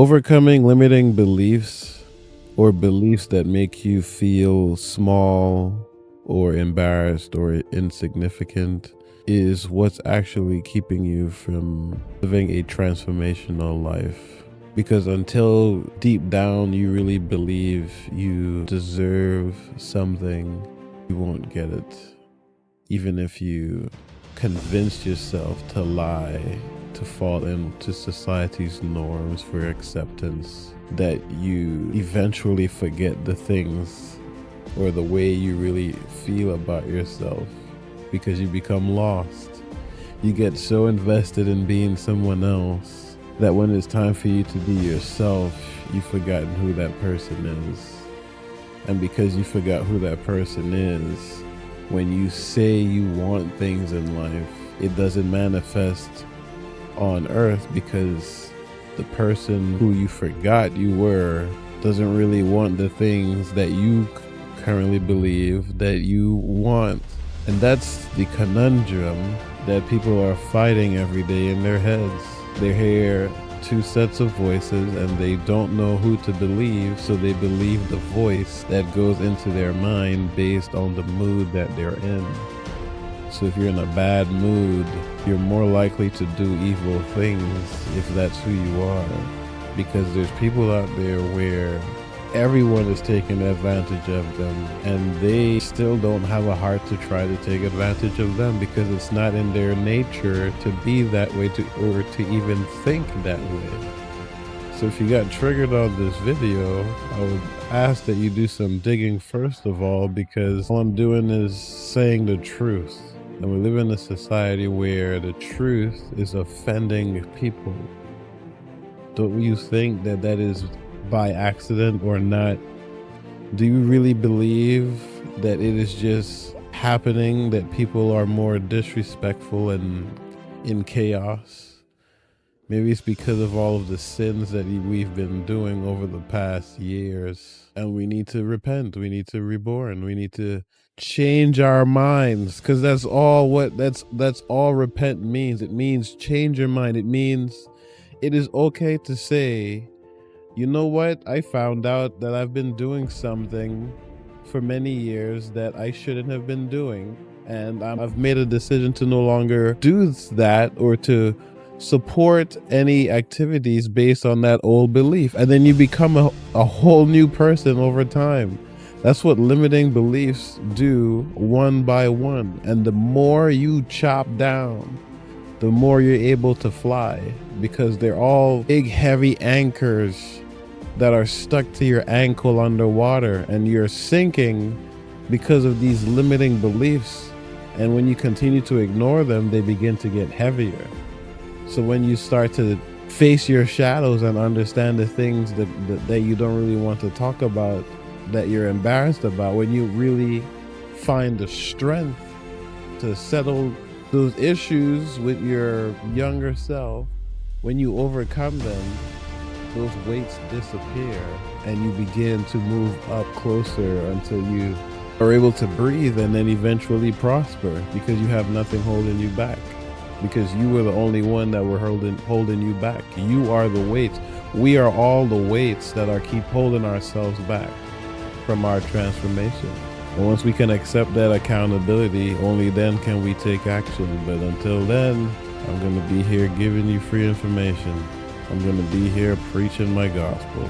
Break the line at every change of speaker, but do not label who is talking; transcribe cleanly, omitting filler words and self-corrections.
Overcoming limiting beliefs or beliefs that make you feel small or embarrassed or insignificant is what's actually keeping you from living a transformational life. Because until deep down you really believe you deserve something, you won't get it. Even if you convince yourself to lie, to fall into society's norms for acceptance, that you eventually forget the things or the way you really feel about yourself because you become lost. You get so invested in being someone else that when it's time for you to be yourself, you've forgotten who that person is. And because you forgot who that person is, when you say you want things in life, it doesn't manifest on earth because the person who you forgot you were doesn't really want the things that you currently believe that you want. And that's the conundrum that people are fighting every day in their heads. They hear two sets of voices and they don't know who to believe, so they believe the voice that goes into their mind based on the mood that they're in. So if you're in a bad mood, you're more likely to do evil things if that's who you are, because there's people out there where everyone is taking advantage of them and they still don't have a heart to try to take advantage of them because it's not in their nature to be that way or to even think that way. So if you got triggered on this video, I would ask that you do some digging first of all, because all I'm doing is saying the truth. And we live in a society where the truth is offending people. Don't you think that that is by accident or not? Do you really believe that it is just happening, that people are more disrespectful and in chaos? Maybe it's because of all of the sins that we've been doing over the past years, and we need to repent, we need to reborn, we need to change our minds, because that's all repent means. It means change your mind. It means it is okay to say, you know what, I found out that I've been doing something for many years that I shouldn't have been doing, and I've made a decision to no longer do that or to support any activities based on that old belief. And then you become a whole new person over time. That's what limiting beliefs do, one by one. And the more you chop down, the more you're able to fly, because they're all big heavy anchors that are stuck to your ankle underwater, and you're sinking because of these limiting beliefs. And when you continue to ignore them, they begin to get heavier. So when you start to face your shadows and understand the things that you don't really want to talk about, that you're embarrassed about, when you really find the strength to settle those issues with your younger self, when you overcome them, those weights disappear and you begin to move up closer until you are able to breathe and then eventually prosper, because you have nothing holding you back, because you were the only one that were holding you back. You are the weights. We are all the weights that are keep holding ourselves back from our transformation. And once we can accept that accountability, only then can we take action. But until then, I'm going to be here giving you free information. I'm going to be here preaching my gospel.